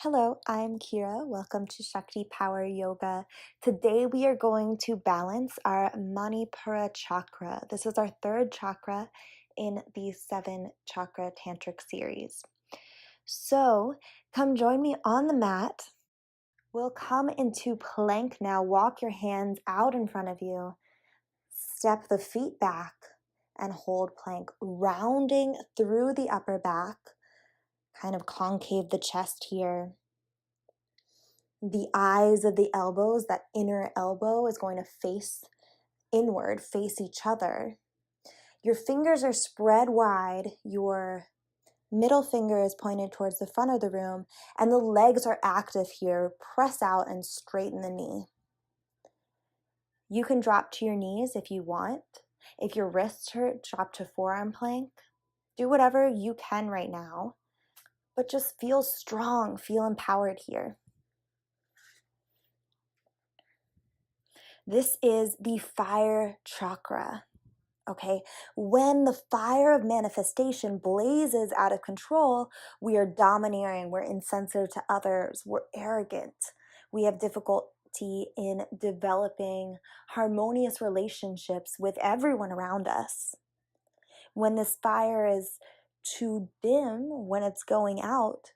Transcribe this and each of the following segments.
Hello, I'm Kira. Welcome to Shakti Power Yoga. Today we are going to balance our Manipura chakra. This is our third chakra in the 7 chakra tantric series. So come join me on the mat. We'll come into plank now. Walk your hands out in front of you. Step the feet back and hold plank, rounding through the upper back. Kind of concave the chest here. The eyes of the elbows, that inner elbow is going to face inward, face each other. Your fingers are spread wide. Your middle finger is pointed towards the front of the room, and the legs are active here. Press out and straighten the knee. You can drop to your knees if you want. If your wrists hurt, drop to forearm plank. Do whatever you can right now, but just feel strong, feel empowered here. This is the fire chakra, okay? When the fire of manifestation blazes out of control, we are domineering, we're insensitive to others, we're arrogant. We have difficulty in developing harmonious relationships with everyone around us. When this fire is too dim, when it's going out,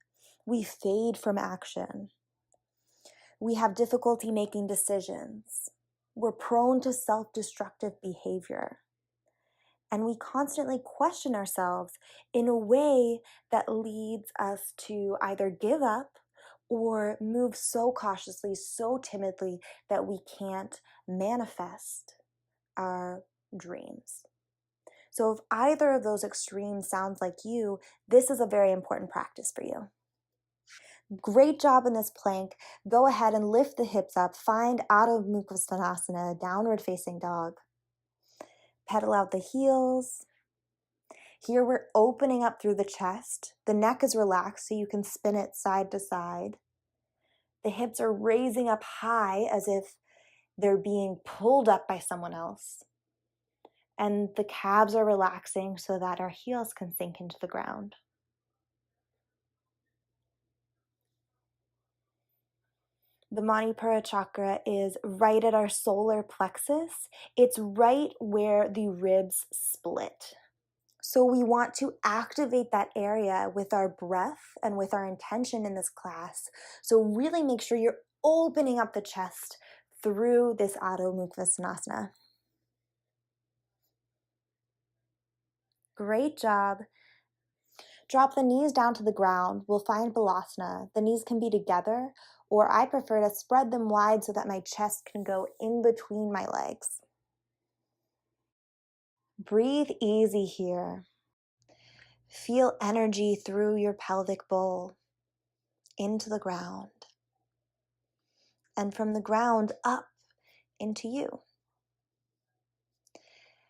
we fade from action. We have difficulty making decisions. We're prone to self-destructive behavior. And we constantly question ourselves in a way that leads us to either give up or move so cautiously, so timidly that we can't manifest our dreams. So if either of those extremes sounds like you, this is a very important practice for you. Great job in this plank. Go ahead and lift the hips up. Find Adho Mukha Svanasana, downward facing dog. Pedal out the heels. Here we're opening up through the chest. The neck is relaxed so you can spin it side to side. The hips are raising up high as if they're being pulled up by someone else. And the calves are relaxing so that our heels can sink into the ground. The Manipura chakra is right at our solar plexus. It's right where the ribs split. So we want to activate that area with our breath and with our intention in this class. So really make sure you're opening up the chest through this Adho Mukha Svanasana. Great job. Drop the knees down to the ground. We'll find Balasana. The knees can be together, or I prefer to spread them wide so that my chest can go in between my legs. Breathe easy here. Feel energy through your pelvic bowl into the ground, and from the ground up into you.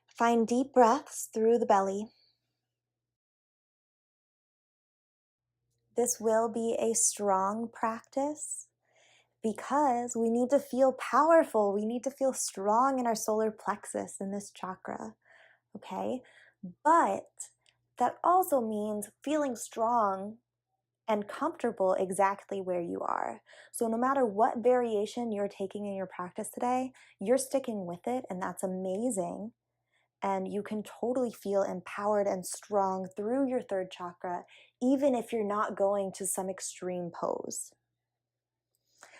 Find deep breaths through the belly. This will be a strong practice because we need to feel powerful. We need to feel strong in our solar plexus in this chakra, okay? But that also means feeling strong and comfortable exactly where you are. So no matter what variation you're taking in your practice today, you're sticking with it, and that's amazing. And you can totally feel empowered and strong through your third chakra, even if you're not going to some extreme pose.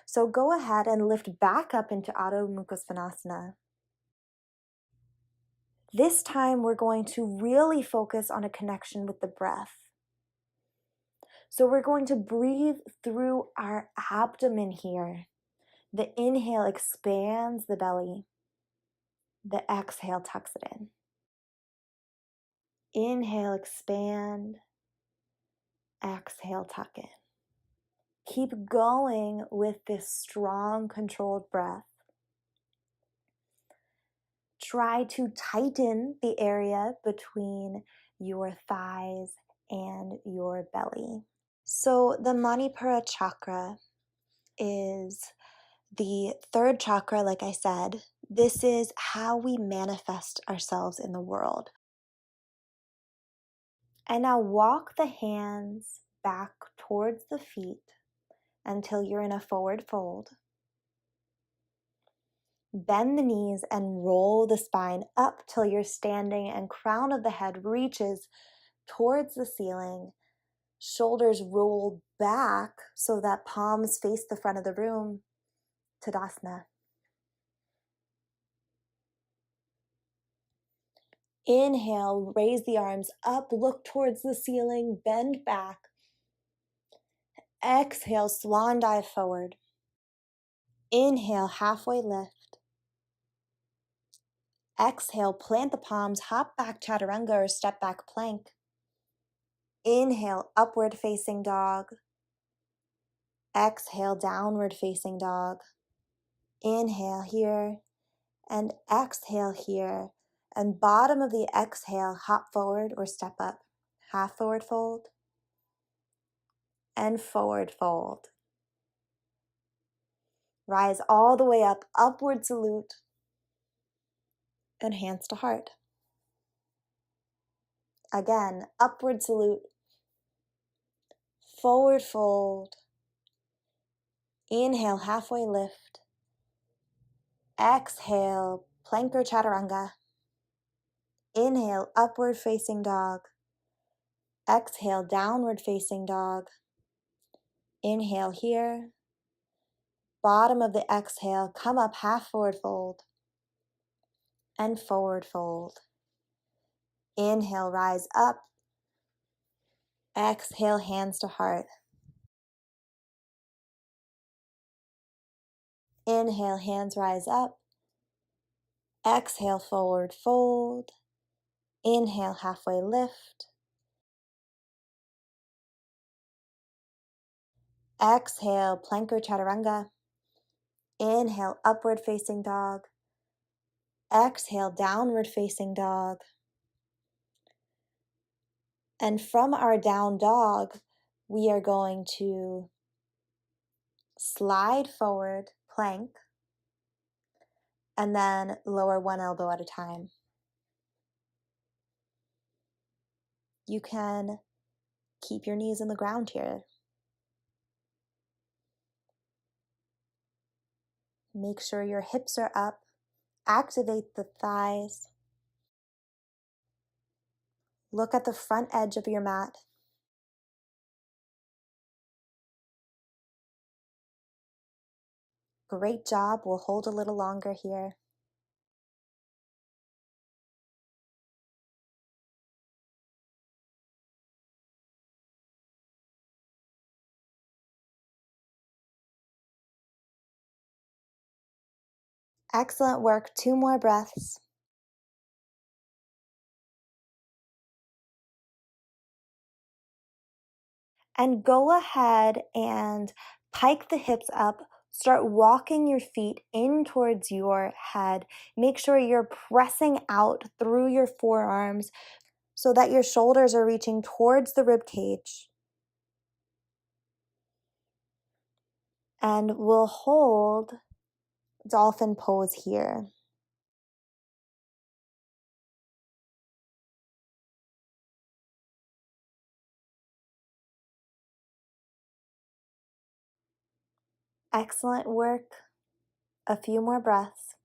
So go ahead and lift back up into Adho Mukha Svanasana. This time we're going to really focus on a connection with the breath. So we're going to breathe through our abdomen here. The inhale expands the belly. The exhale tucks it in. Inhale, expand. Exhale, tuck in. Keep going with this strong, controlled breath. Try to tighten the area between your thighs and your belly. So the Manipura chakra is the third chakra, like I said. This is how we manifest ourselves in the world. And now walk the hands back towards the feet. until you're in a forward fold. Bend the knees and roll the spine up till you're standing and crown of the head reaches towards the ceiling. Shoulders roll back so that palms face the front of the room. Tadasana. Inhale, raise the arms up, look towards the ceiling, bend back. Exhale, swan dive forward. Inhale, halfway lift. Exhale, plant the palms, hop back chaturanga or step back plank. Inhale, upward facing dog. Exhale, downward facing dog. Inhale here and exhale here. And bottom of the exhale, hop forward or step up. Half forward fold and forward fold. Rise all the way up, upward salute, and hands to heart. Again, upward salute, forward fold. Inhale, halfway lift. Exhale, plank or chaturanga. Inhale, upward facing dog. Exhale, downward facing dog. Inhale here. Bottom of the exhale, come up half forward fold and forward fold. Inhale, rise up. Exhale, hands to heart. Inhale, hands rise up. Exhale, forward fold. Inhale, halfway lift. Exhale, plank or chaturanga. Inhale, upward facing dog. Exhale, downward facing dog. And from our down dog, we are going to slide forward, plank, and then lower one elbow at a time. You can keep your knees in the ground here. Make sure your hips are up. Activate the thighs. Look at the front edge of your mat. Great job. We'll hold a little longer here. Excellent work. 2 more breaths. And go ahead and pike the hips up. Start walking your feet in towards your head. Make sure you're pressing out through your forearms so that your shoulders are reaching towards the rib cage. And we'll hold dolphin pose here. Excellent work. A few more breaths.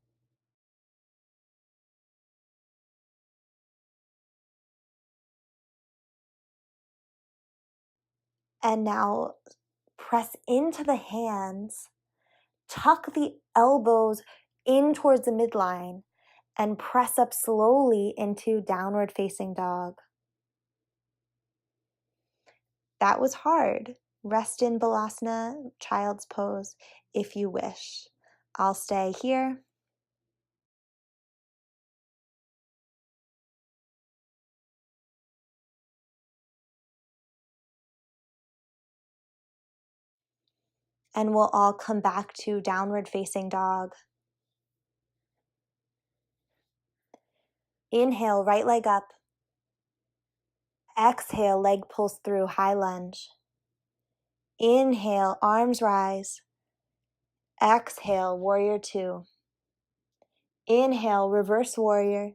And now press into the hands, tuck the elbows in towards the midline, and press up slowly into downward facing dog. That was hard. Rest in Balasana, child's pose, if you wish. I'll stay here. And we'll all come back to downward facing dog. Inhale, right leg up. Exhale, leg pulls through, high lunge. Inhale, arms rise. Exhale, warrior 2. Inhale, reverse warrior.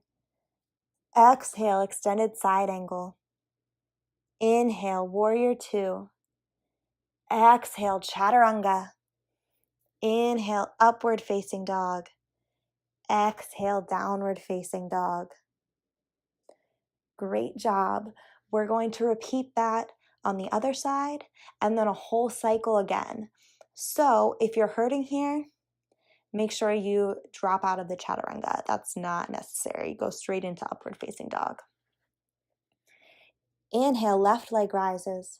Exhale, extended side angle. Inhale, warrior 2. Exhale, chaturanga. Inhale, upward facing dog. Exhale, downward facing dog. Great job. We're going to repeat that on the other side and then a whole cycle again. So if you're hurting here, make sure you drop out of the chaturanga. That's not necessary. Go straight into upward facing dog. Inhale, left leg rises.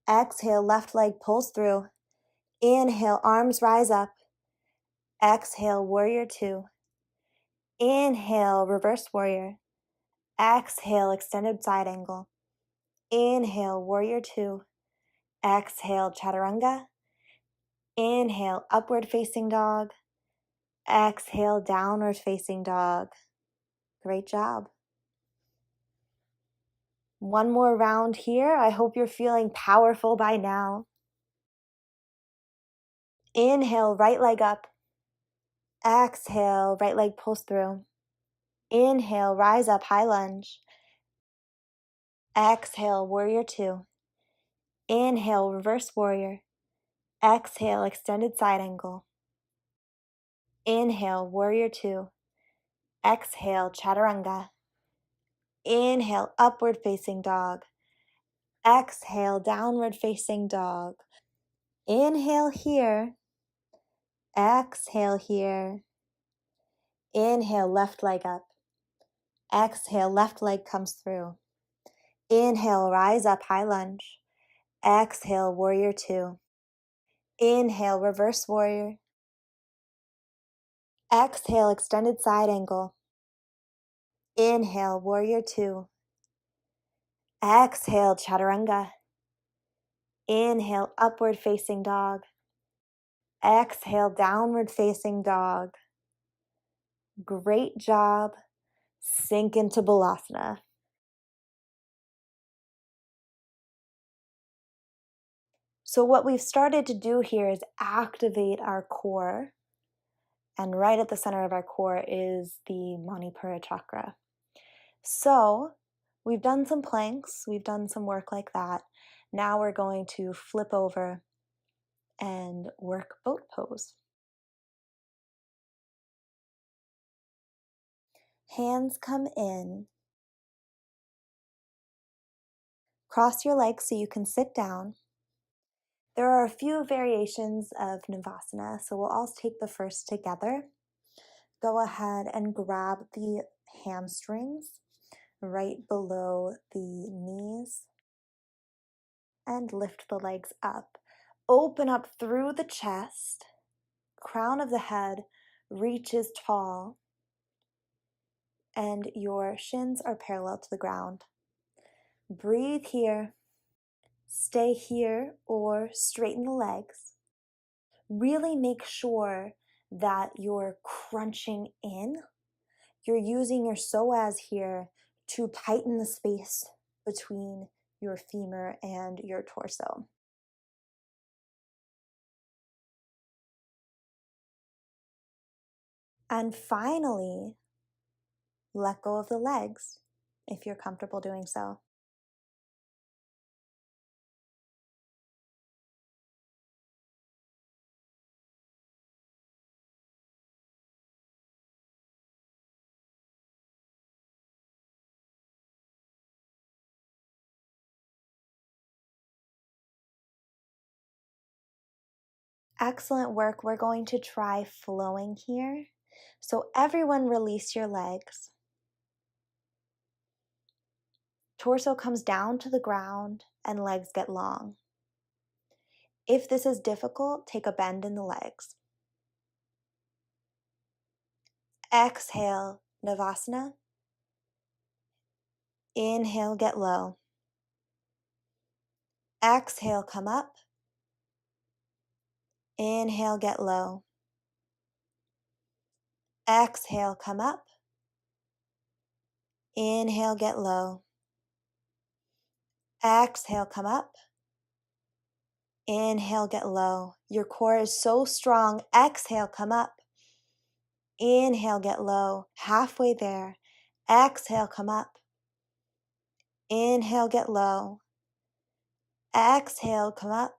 Exhale, left leg pulls through. Inhale, arms rise up. Exhale, warrior two. Inhale, reverse warrior. Exhale, extended side angle. Inhale, warrior two. Exhale, chaturanga. Inhale, upward facing dog. Exhale, downward facing dog. Great job. One more round here. I hope you're feeling powerful by now. Inhale, right leg up. Exhale, right leg pulls through. Inhale, rise up, high lunge. Exhale, warrior two. Inhale, reverse warrior. Exhale, extended side angle. Inhale, warrior two. Exhale, chaturanga. Inhale, upward facing dog. Exhale, downward facing dog. Inhale here. Exhale here. Inhale, left leg up. Exhale, left leg comes through. Inhale, rise up, high lunge. Exhale, warrior two. Inhale, reverse warrior. Exhale, extended side angle. Inhale, warrior two. Exhale, chaturanga. Inhale, upward facing dog. Exhale, downward facing dog. Great job. Sink into Balasana. So what we've started to do here is activate our core. And right at the center of our core is the Manipura chakra. So we've done some planks, we've done some work like that. Now we're going to flip over and work boat pose. Hands come in. Cross your legs so you can sit down. There are a few variations of Navasana, so we'll all take the first together. Go ahead and grab the hamstrings right below the knees and lift the legs up. Open up through the chest. Crown of the head reaches tall and your shins are parallel to the ground. Breathe here. Stay here or straighten the legs. Really make sure that you're crunching in. You're using your psoas here to tighten the space between your femur and your torso. And finally, let go of the legs if you're comfortable doing so. Excellent work. We're going to try flowing here. So everyone release your legs. Torso comes down to the ground and legs get long. If this is difficult, take a bend in the legs. Exhale, Navasana. Inhale, get low. Exhale, come up. Inhale, get low. Exhale, come up. Inhale, get low. Exhale, come up. Inhale, get low. Your core is so strong. Exhale, come up. Inhale, get low. Halfway there. Exhale, come up. Inhale, get low. Exhale, come up.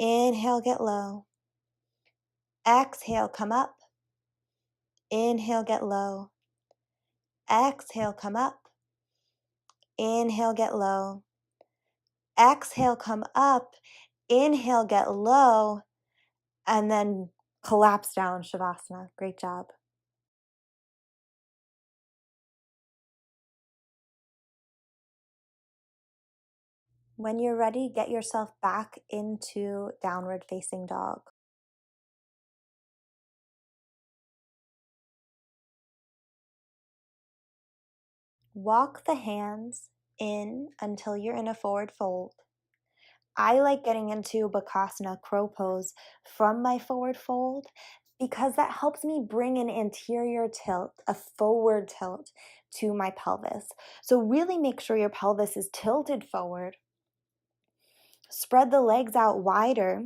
Inhale, get low. Exhale, come up. Inhale, get low. Exhale, come up. Inhale, get low. Exhale, come up. Inhale, get low. And then collapse down, Shavasana. Great job. When you're ready, get yourself back into downward facing dog. Walk the hands in until you're in a forward fold. I like getting into Bakasana, crow pose, from my forward fold because that helps me bring an anterior tilt, a forward tilt to my pelvis. So really make sure your pelvis is tilted forward. Spread the legs out wider.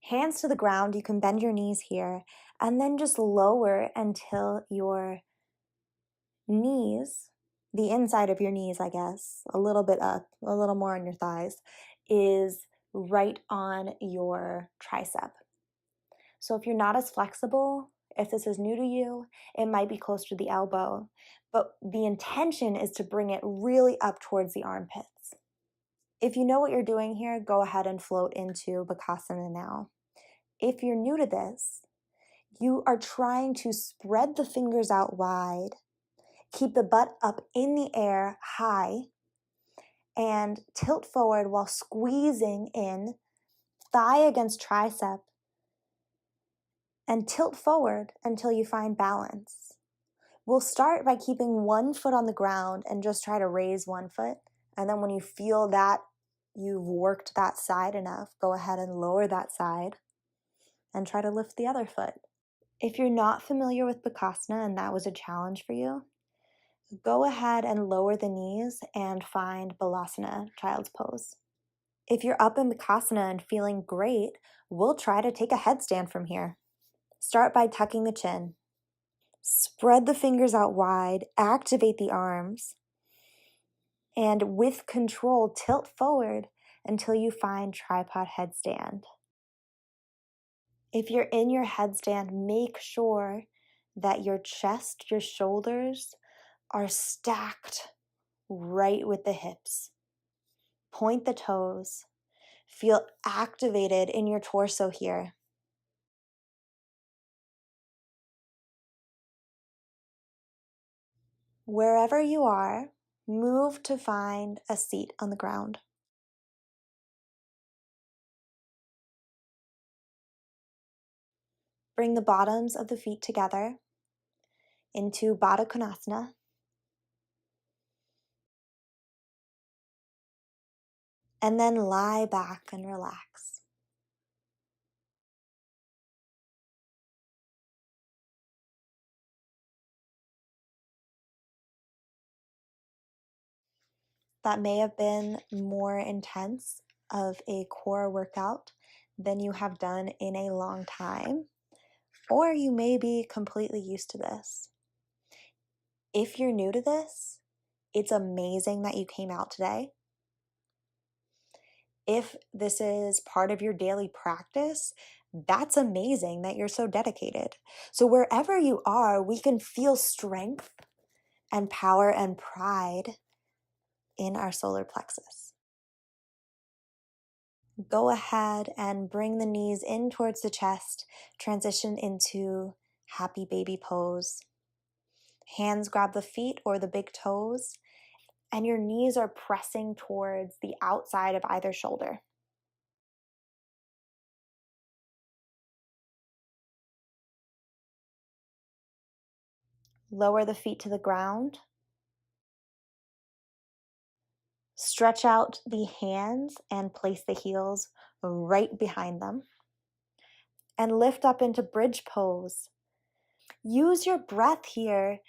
Hands to the ground. You can bend your knees here and then just lower until your knees, the inside of your knees, I guess, a little bit up, a little more on your thighs, is right on your tricep. So if you're not as flexible, if this is new to you, it might be close to the elbow, but the intention is to bring it really up towards the armpits. If you know what you're doing here, go ahead and float into Bakasana now. If you're new to this, you are trying to spread the fingers out wide, keep the butt up in the air high, and tilt forward while squeezing in, thigh against tricep, and tilt forward until you find balance. We'll start by keeping one foot on the ground and just try to raise one foot. And then when you feel that you've worked that side enough, go ahead and lower that side and try to lift the other foot. If you're not familiar with Bakasana and that was a challenge for you, go ahead and lower the knees and find Balasana, child's pose. If you're up in Bakasana and feeling great, we'll try to take a headstand from here. Start by tucking the chin. Spread the fingers out wide, activate the arms, and with control, tilt forward until you find tripod headstand. If you're in your headstand, make sure that your chest, your shoulders are stacked right with the hips. Point the toes. Feel activated in your torso here. Wherever you are, move to find a seat on the ground. Bring the bottoms of the feet together into Baddha Konasana. And then lie back and relax. That may have been more intense of a core workout than you have done in a long time, or you may be completely used to this. If you're new to this, it's amazing that you came out today. If this is part of your daily practice, that's amazing that you're so dedicated. So wherever you are, we can feel strength and power and pride in our solar plexus. Go ahead and bring the knees in towards the chest, transition into happy baby pose. Hands grab the feet or the big toes, and your knees are pressing towards the outside of either shoulder. Lower the feet to the ground. Stretch out the hands and place the heels right behind them. And lift up into bridge pose. Use your breath here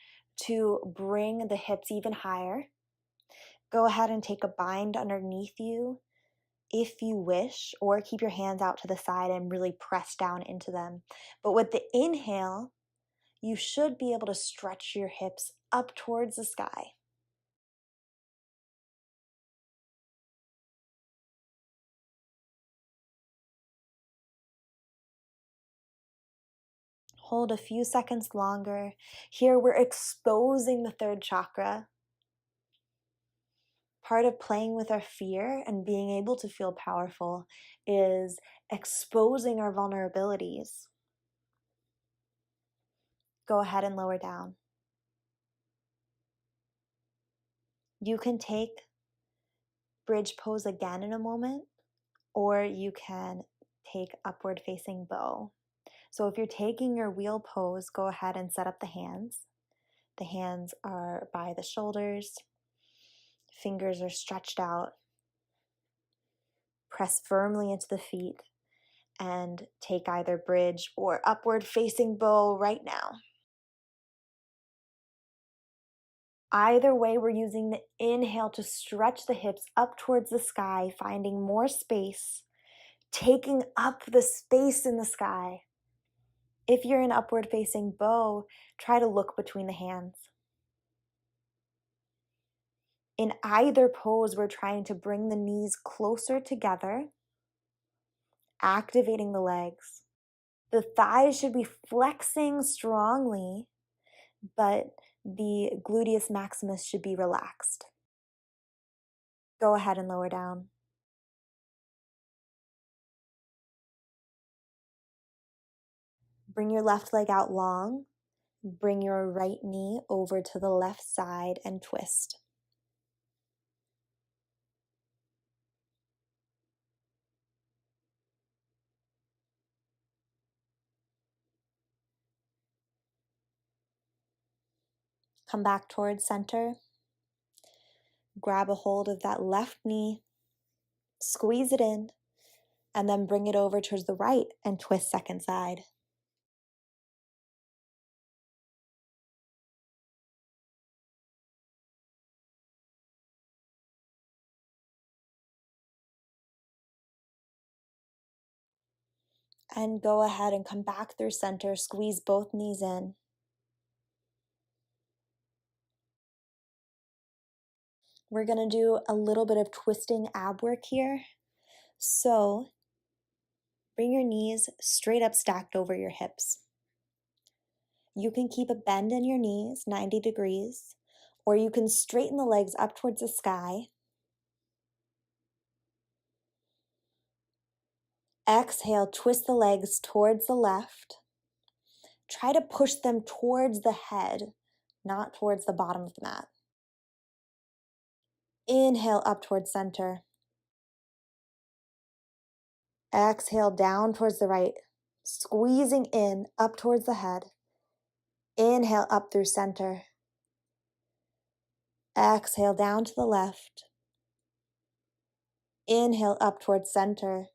to bring the hips even higher. Go ahead and take a bind underneath you if you wish, or keep your hands out to the side and really press down into them. But with the inhale, you should be able to stretch your hips up towards the sky. Hold a few seconds longer. Here we're exposing the third chakra. Part of playing with our fear and being able to feel powerful is exposing our vulnerabilities. Go ahead and lower down. You can take bridge pose again in a moment, or you can take upward facing bow. So if you're taking your wheel pose, go ahead and set up the hands. The hands are by the shoulders. Fingers are stretched out. Press firmly into the feet and take either bridge or upward facing bow right now. Either way, we're using the inhale to stretch the hips up towards the sky, finding more space, taking up the space in the sky. If you're in upward facing bow, try to look between the hands. In either pose, we're trying to bring the knees closer together, activating the legs. The thighs should be flexing strongly, but the gluteus maximus should be relaxed. Go ahead and lower down. Bring your left leg out long. Bring your right knee over to the left side and twist. Come back towards center. Grab a hold of that left knee, squeeze it in, and then bring it over towards the right and twist second side. And go ahead and come back through center, squeeze both knees in. We're gonna do a little bit of twisting ab work here. So bring your knees straight up stacked over your hips. You can keep a bend in your knees, 90 degrees, or you can straighten the legs up towards the sky. Exhale, twist the legs towards the left. Try to push them towards the head, not towards the bottom of the mat. Inhale up towards center. Exhale down towards the right, squeezing in up towards the head. Inhale up through center. Exhale down to the left. Inhale up towards center.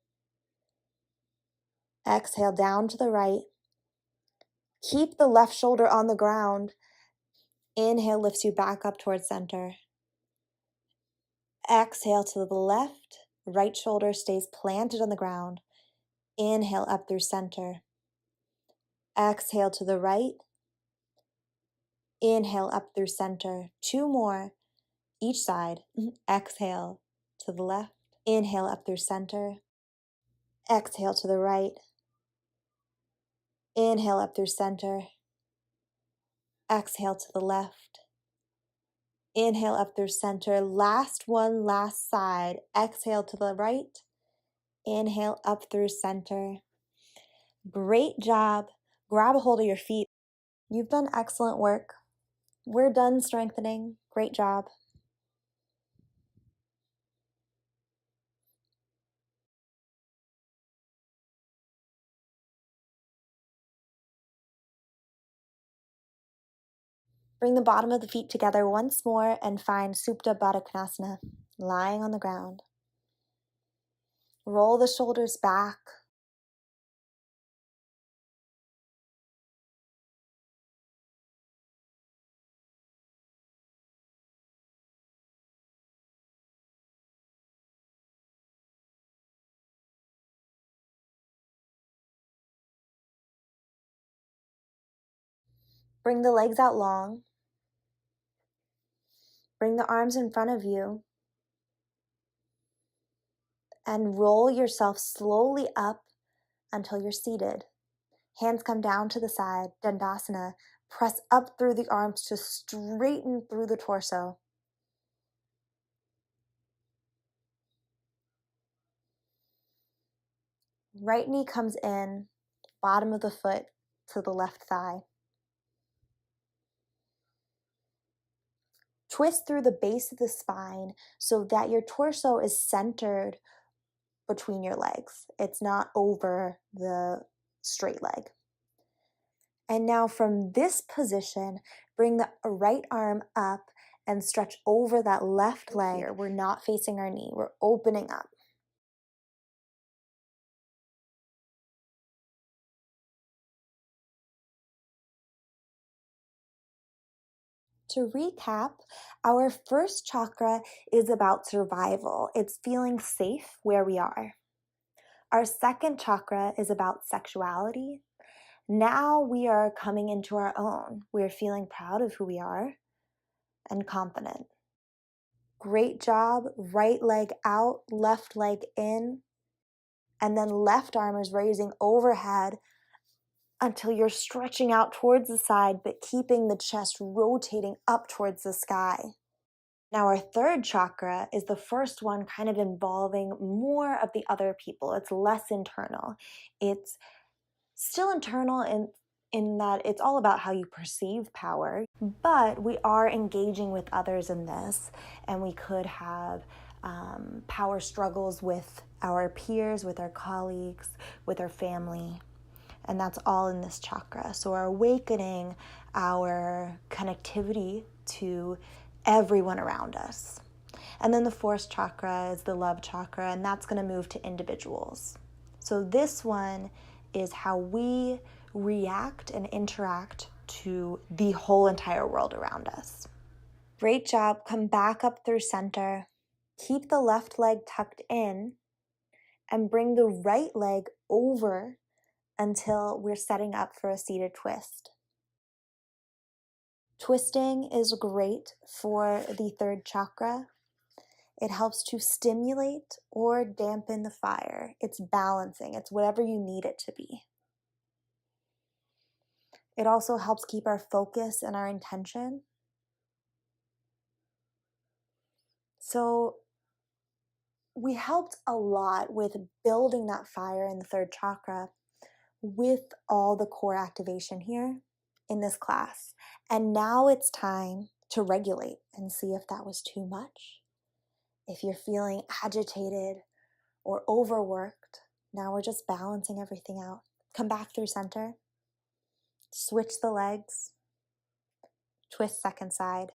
Exhale down to the right. Keep the left shoulder on the ground. Inhale lifts you back up towards center. Exhale to the left. Right shoulder stays planted on the ground. Inhale up through center. Exhale to the right. Inhale up through center. Two more each side. Exhale to the left. Inhale up through center. Exhale to the right. Inhale up through center. Exhale to the left. Inhale up through center. Last one, last side. Exhale to the right. Inhale up through center. Great job. Grab a hold of your feet. You've done excellent work. We're done strengthening. Great job. Bring the bottom of the feet together once more and find Supta Baddha Konasana, lying on the ground. Roll the shoulders back. Bring the legs out long. Bring the arms in front of you. And roll yourself slowly up until you're seated. Hands come down to the side, Dandasana. Press up through the arms to straighten through the torso. Right knee comes in, bottom of the foot to the left thigh. Twist through the base of the spine so that your torso is centered between your legs. It's not over the straight leg. And now from this position, bring the right arm up and stretch over that left leg. Here, we're not facing our knee, we're opening up. To recap, our first chakra is about survival. It's feeling safe where we are. Our second chakra is about sexuality. Now we are coming into our own. We're feeling proud of who we are and confident. Great job. Right leg out, left leg in, and then left arm is raising overhead until you're stretching out towards the side, but keeping the chest rotating up towards the sky. Now, our third chakra is the first one, kind of involving more of the other people. It's less internal. It's still internal in that it's all about how you perceive power, but we are engaging with others in this, and we could have power struggles with our peers, with our colleagues, with our family, and that's all in this chakra. So we're awakening our connectivity to everyone around us. And then the fourth chakra is the love chakra, and that's going to move to individuals. So this one is how we react and interact to the whole entire world around us. Great job. Come back up through center. Keep the left leg tucked in and bring the right leg over until we're setting up for a seated twist. Twisting is great for the third chakra. It helps to stimulate or dampen the fire. It's balancing. It's whatever you need it to be. It also helps keep our focus and our intention. So we helped a lot with building that fire in the third chakra with all the core activation here in this class. And now it's time to regulate and see if that was too much. If you're feeling agitated or overworked, now we're just balancing everything out. Come back through center. Switch the legs. Twist second side.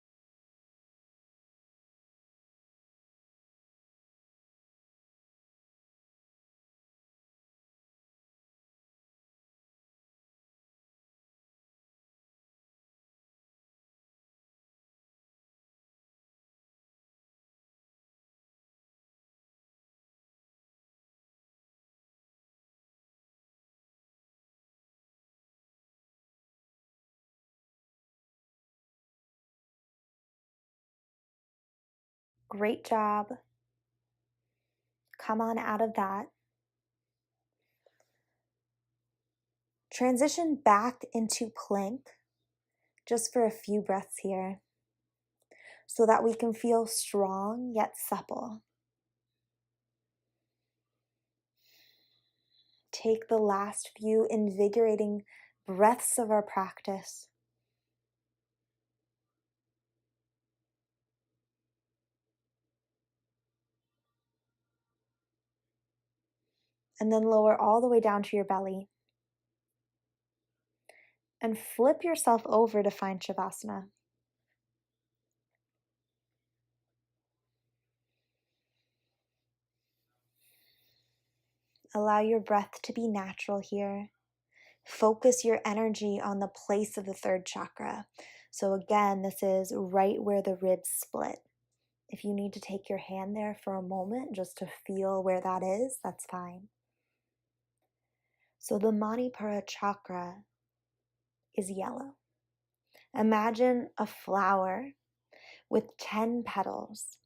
Great job. Come on out of that. Transition back into plank just for a few breaths here so that we can feel strong yet supple. Take the last few invigorating breaths of our practice. And then lower all the way down to your belly. And flip yourself over to find Shavasana. Allow your breath to be natural here. Focus your energy on the place of the third chakra. So again, this is right where the ribs split. If you need to take your hand there for a moment just to feel where that is, that's fine. So the Manipura chakra is yellow. Imagine a flower with 10 petals.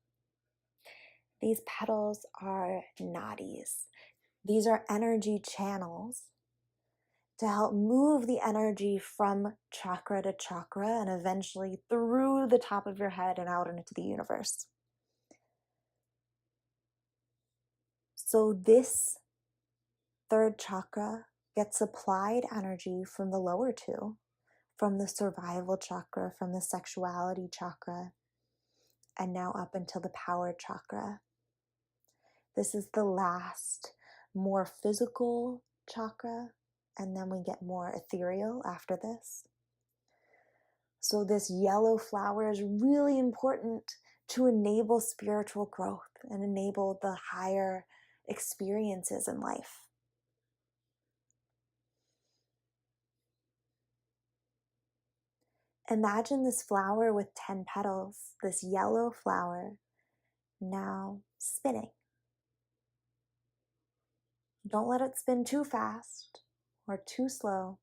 These petals are nadis. These are energy channels to help move the energy from chakra to chakra and eventually through the top of your head and out into the universe. So this third chakra gets applied energy from the lower two, from the survival chakra, from the sexuality chakra, and now up until the power chakra. This is the last, more physical chakra, and then we get more ethereal after this. So this yellow flower is really important to enable spiritual growth and enable the higher experiences in life. Imagine this flower with 10 petals, this yellow flower, now spinning. Don't let it spin too fast or too slow.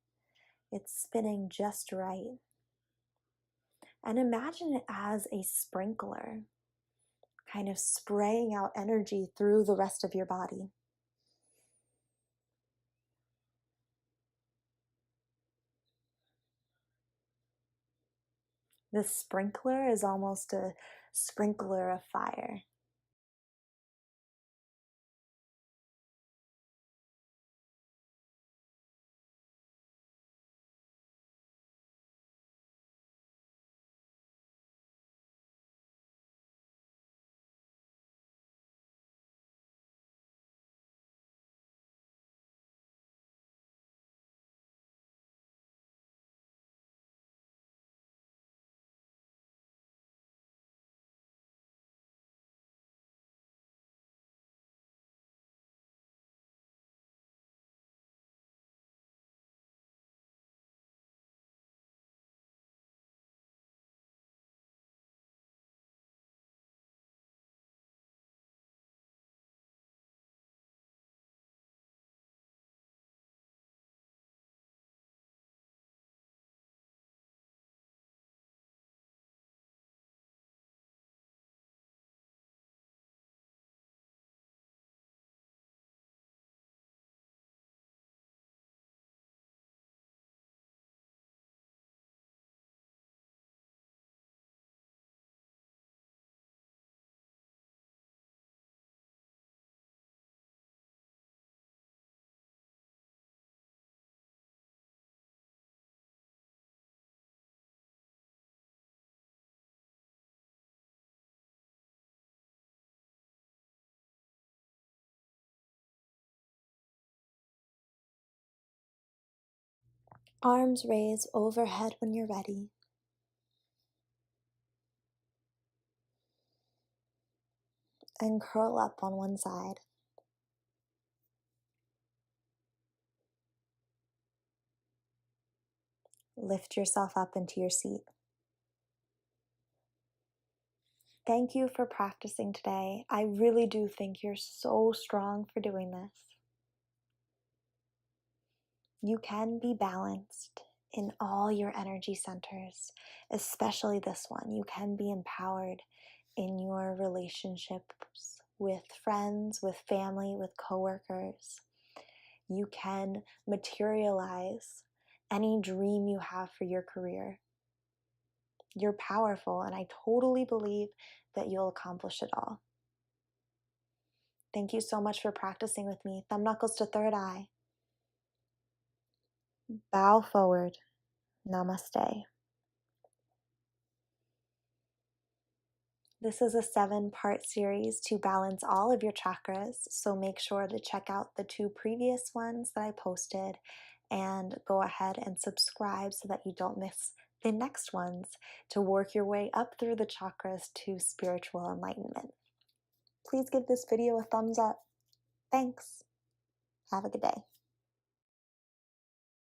It's spinning just right. And imagine it as a sprinkler, kind of spraying out energy through the rest of your body. This sprinkler is almost a sprinkler of fire. Arms raised overhead when you're ready. And curl up on one side. Lift yourself up into your seat. Thank you for practicing today. I really do think you're so strong for doing this. You can be balanced in all your energy centers, especially this one. You can be empowered in your relationships with friends, with family, with coworkers. You can materialize any dream you have for your career. You're powerful, and I totally believe that you'll accomplish it all. Thank you so much for practicing with me. Thumb knuckles to third eye. Bow forward. Namaste. This is a 7-part series to balance all of your chakras, so make sure to check out the 2 previous ones that I posted and go ahead and subscribe so that you don't miss the next ones to work your way up through the chakras to spiritual enlightenment. Please give this video a thumbs up. Thanks. Have a good day.